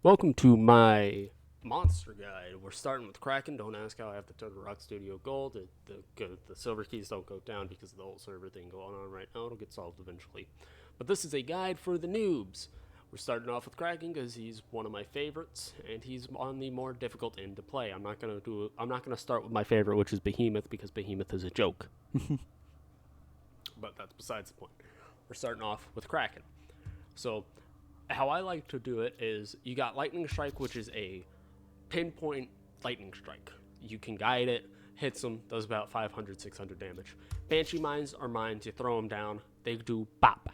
Welcome to my monster guide. We're starting with Kraken. Don't ask how I have the Turtle Rock Studio Gold. The silver keys don't go down because of the whole server thing going on right now. It'll get solved eventually. But this is a guide for the noobs. We're starting off with Kraken because he's one of my favorites, and he's on the more difficult end to play. I'm not gonna start with my favorite, which is Behemoth, because Behemoth is a joke. But that's besides the point. We're starting off with Kraken. So how I like to do it is you got Lightning Strike, which is a pinpoint lightning strike. You can guide it, hits them, does about 500, 600 damage. Banshee Mines are mines, you throw them down, they do bop.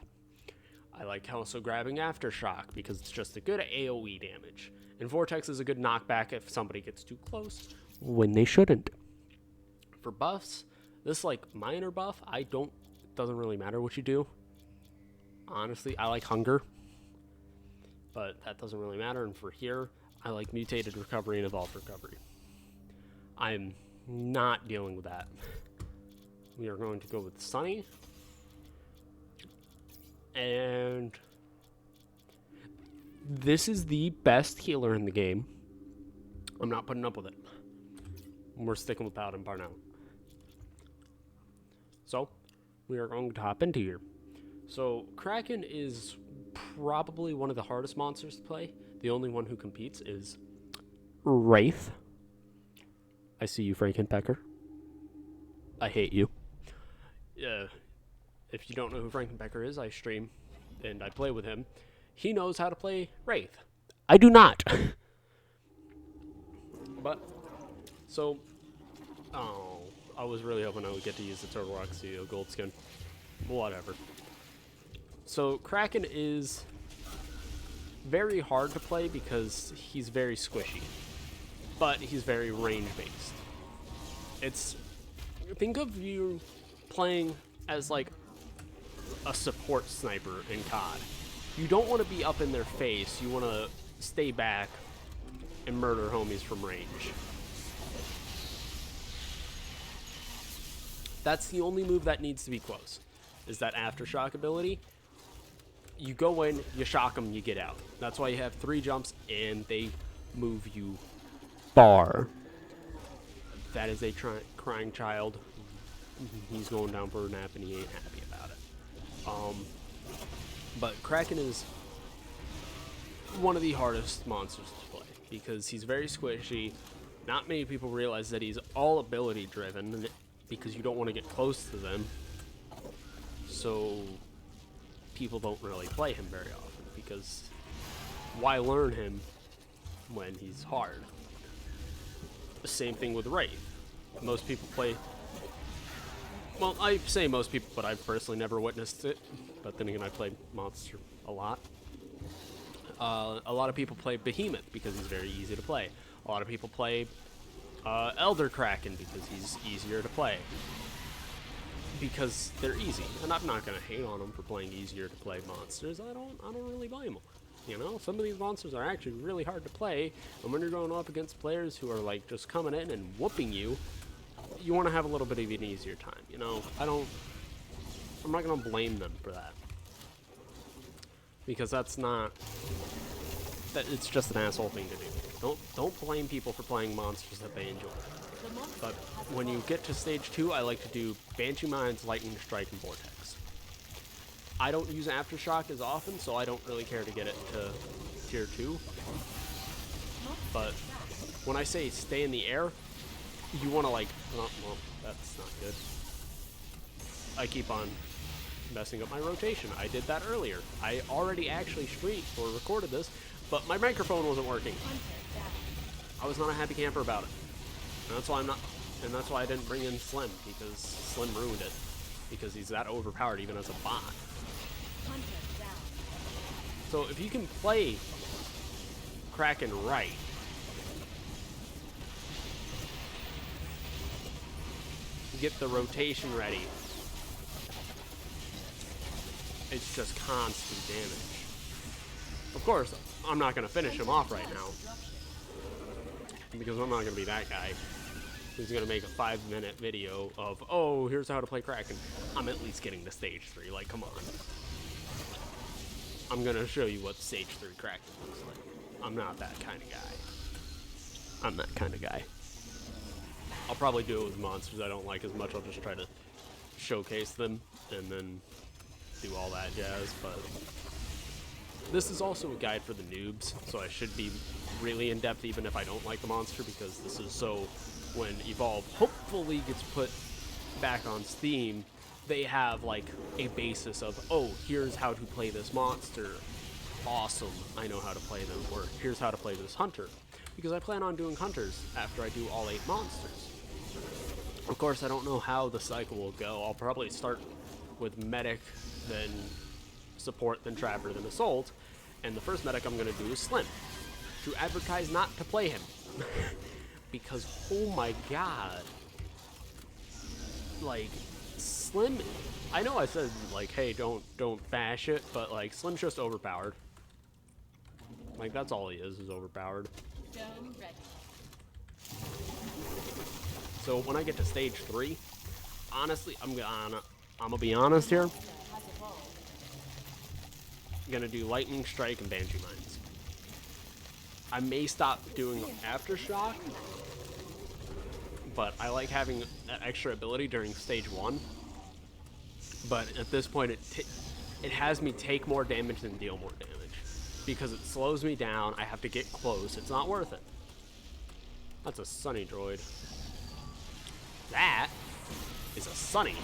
I like also grabbing Aftershock because it's just a good AoE damage. And Vortex is a good knockback if somebody gets too close, when they shouldn't. For buffs, this like minor buff, it doesn't really matter what you do. Honestly, I like Hunger, but that doesn't really matter. And for here, I like Mutated Recovery and Evolved Recovery. I'm not dealing with that. We are going to go with Sunny. And this is the best healer in the game. I'm not putting up with it. We're sticking with Paladin Bar now. So, we are going to hop into here. So, Kraken is probably one of the hardest monsters to play. The only one who competes is Wraith. I see you, Frankenpecker. I hate you. If you don't know who Frankenpecker is, I stream and I play with him. He knows how to play Wraith. I do not. But, so, I was really hoping I would get to use the Turtle Rock Studio Gold skin. Whatever. So, Kraken is very hard to play because he's very squishy, but he's very range-based. Think of you playing as like a support sniper in COD. You don't want to be up in their face, you want to stay back and murder homies from range. That's the only move that needs to be close, is that Aftershock ability. You go in, you shock them, you get out. That's why you have 3 jumps and they move you far. That is a crying child. He's going down for a nap and he ain't happy about it. But Kraken is one of the hardest monsters to play because he's very squishy. Not many people realize that he's all ability driven because you don't want to get close to them. So people don't really play him very often because why learn him when he's hard? The same thing with Wraith. Most people play, well, I say most people, but I've personally never witnessed it. But then again, I played Monster a lot. A lot of people play Behemoth because he's very easy to play. A lot of people play Elder Kraken because he's easier to play. Because they're easy, and I'm not gonna hate on them for playing easier to play monsters. I don't really blame them. You know, some of these monsters are actually really hard to play, and when you're going up against players who are like just coming in and whooping you, you want to have a little bit of an easier time. You know, I'm not gonna blame them for that because it's just an asshole thing to do. Don't blame people for playing monsters that they enjoy. But when you get to stage 2, I like to do Banshee Mines, Lightning Strike, and Vortex. I don't use Aftershock as often, so I don't really care to get it to tier 2. But when I say stay in the air, you want to like, oh, well, that's not good. I keep on messing up my rotation. I did that earlier. I already actually streamed or recorded this, but my microphone wasn't working. I was not a happy camper about it. And that's why I didn't bring in Slim, because Slim ruined it. Because he's that overpowered even as a bot. So if you can play Kraken right, get the rotation ready, it's just constant damage. Of course, I'm not going to finish him off right now, because I'm not going to be that guy who's going to make a 5-minute video of, oh, here's how to play Kraken. I'm at least getting to stage 3, like, come on. I'm going to show you what stage 3 Kraken looks like. I'm not that kind of guy. I'm that kind of guy. I'll probably do it with monsters I don't like as much. I'll just try to showcase them and then do all that jazz. But this is also a guide for the noobs, so I should be really in depth even if I don't like the monster, because this is so when Evolve hopefully gets put back on Steam, they have like a basis of, oh, here's how to play this monster. Awesome, I know how to play them. Or here's how to play this hunter, because I plan on doing hunters after I do all 8 monsters. Of course, I don't know how the cycle will go. I'll probably start with medic, then support, then trapper, then assault, and the first medic I'm going to do is Slim, to advertise not to play him. Because, oh my god, like, Slim, I know I said, like, hey, don't bash it, but, like, Slim's just overpowered. Like, that's all he is overpowered. So when I get to stage 3, honestly, I'm gonna be honest here. I'm gonna do Lightning Strike and Banshee Mines. I may stop doing Aftershock, but I like having that extra ability during stage 1. But at this point, it has me take more damage than deal more damage, because it slows me down. I have to get close. It's not worth it. That's a Sunny droid. That is a Sunny.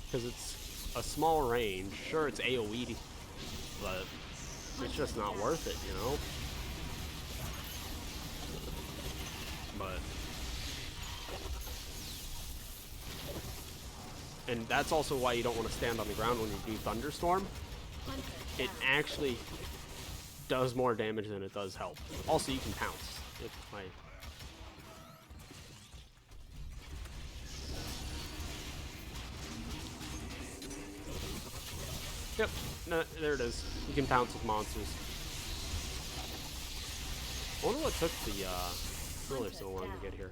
Because it's a small range. Sure, it's AoE, but it's just not worth it, you know? But... and that's also why you don't want to stand on the ground when you do Thunderstorm. It actually does more damage than it does help. Also, you can pounce. Yep, no, there it is. You can pounce with monsters. I wonder what took the really so long to get here.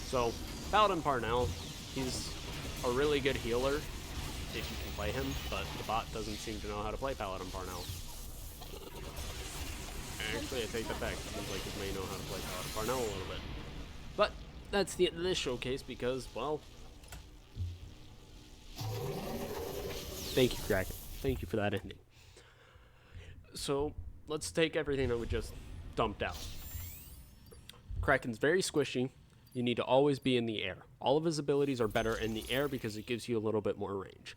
So, Paladin Parnell, he's a really good healer if you can play him, but the bot doesn't seem to know how to play Paladin Parnell. Actually, I take that back. It seems like he may know how to play Paladin Parnell a little bit. But that's the end of this showcase because, well... thank you, Kraken. Thank you for that ending. So, let's take everything that we just dumped out. Kraken's very squishy. You need to always be in the air. All of his abilities are better in the air because it gives you a little bit more range.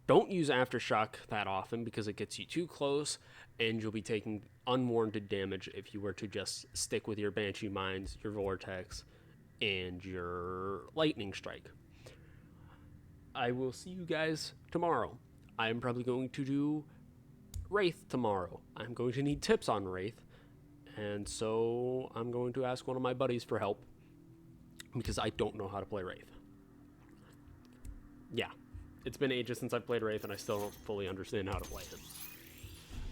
Don't use Aftershock that often because it gets you too close and you'll be taking unwarranted damage if you were to just stick with your Banshee Mines, your Vortex, and your Lightning Strike. I will see you guys tomorrow. I'm probably going to do Wraith tomorrow. I'm going to need tips on Wraith, and so I'm going to ask one of my buddies for help because I don't know how to play Wraith. Yeah, it's been ages since I've played Wraith and I still don't fully understand how to play it.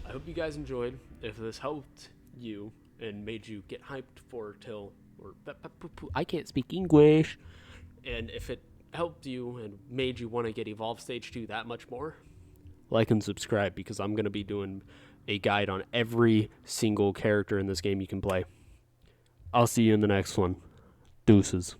I hope you guys enjoyed. If this helped you and made you get hyped for I can't speak English. And if it helped you and made you want to get Evolve Stage 2 that much more, like and subscribe because I'm going to be doing a guide on every single character in this game you can play. I'll see you in the next one. Deuces.